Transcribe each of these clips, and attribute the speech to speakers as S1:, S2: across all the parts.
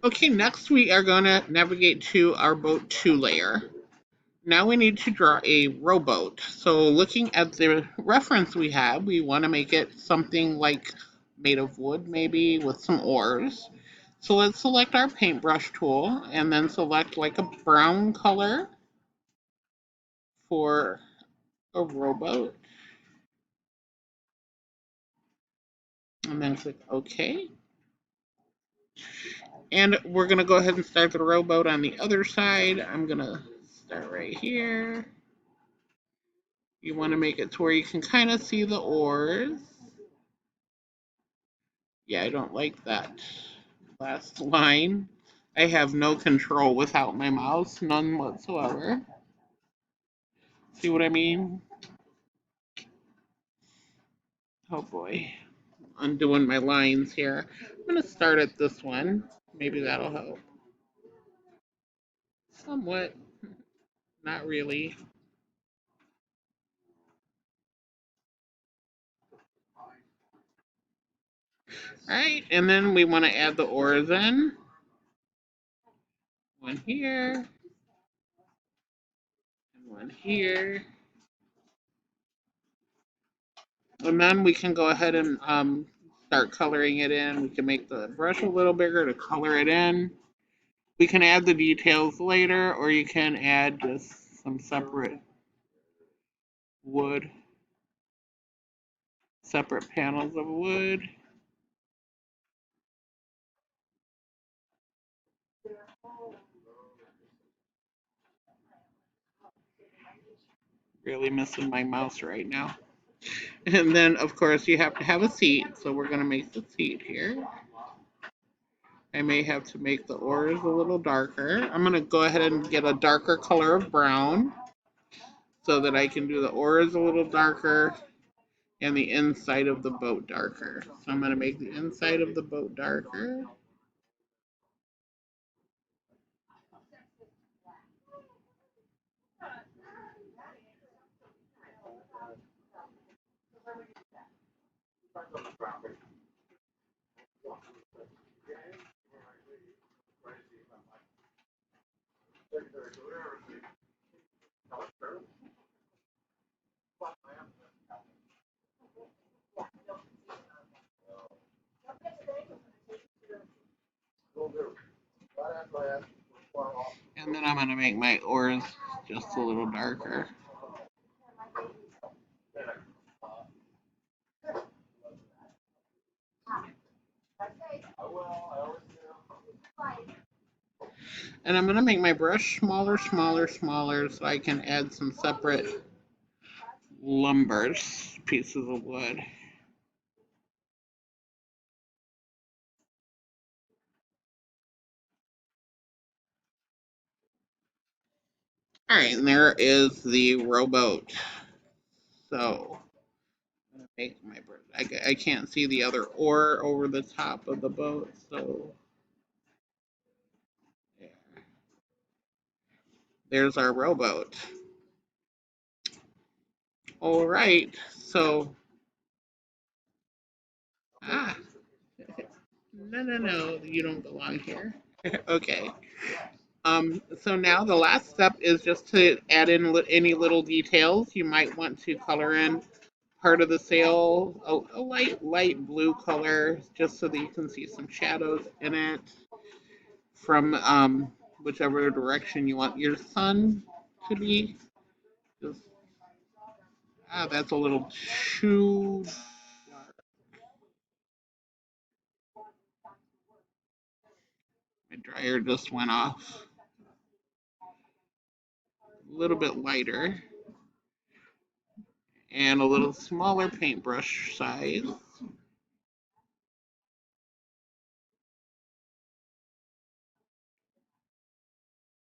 S1: Okay, next we are going to navigate to our boat 2 layer. Now we need to draw a rowboat. So looking at the reference we have, we want to make it something like made of wood maybe with some oars. So let's select our paintbrush tool and then select like a brown color for a rowboat. And then click OK. And we're going to go ahead and start the rowboat on the other side. I'm going to start right here. You want to make it to where you can kind of see the oars. Yeah, I don't like that last line. I have no control without my mouse, none whatsoever. See what I mean? Oh boy. Undoing my lines here. I'm going to start at this one. Maybe that'll help. Somewhat. Not really. Alright, and then we want to add the oars in. One here. And one here. And then we can go ahead and start coloring it in. We can make the brush a little bigger to color it in. We can add the details later, or you can add just some separate wood, separate panels of wood. Really missing my mouse right now. And then, of course, you have to have a seat, so we're going to make the seat here. I may have to make the oars a little darker. I'm going to go ahead and get a darker color of brown so that I can do the oars a little darker and the inside of the boat darker. So I'm going to make the inside of the boat darker. And then I'm going to make my oars just a little darker. And I'm going to make my brush smaller, smaller, smaller so I can add some separate lumbers, pieces of wood. Alright, and there is the rowboat. So, I'm going to make my brush. I can't see the other oar over the top of the boat, so there. There's our rowboat. Alright, so, ah, no, you don't belong here. Okay. So now the last step is just to add in any little details. You might want to color in part of the sail a light blue color just so that you can see some shadows in it from whichever direction you want your sun to be. Just, that's a little too dark. My dryer just went off. A little bit lighter and a little smaller paintbrush size.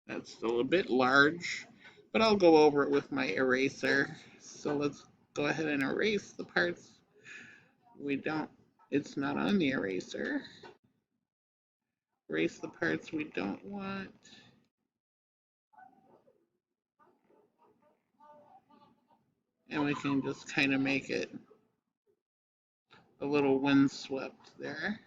S1: That's still a bit large, but I'll go over it with my eraser. So let's go ahead and erase the parts we don't, it's not on the eraser. Erase the parts we don't want. And we can just kind of make it a little windswept there.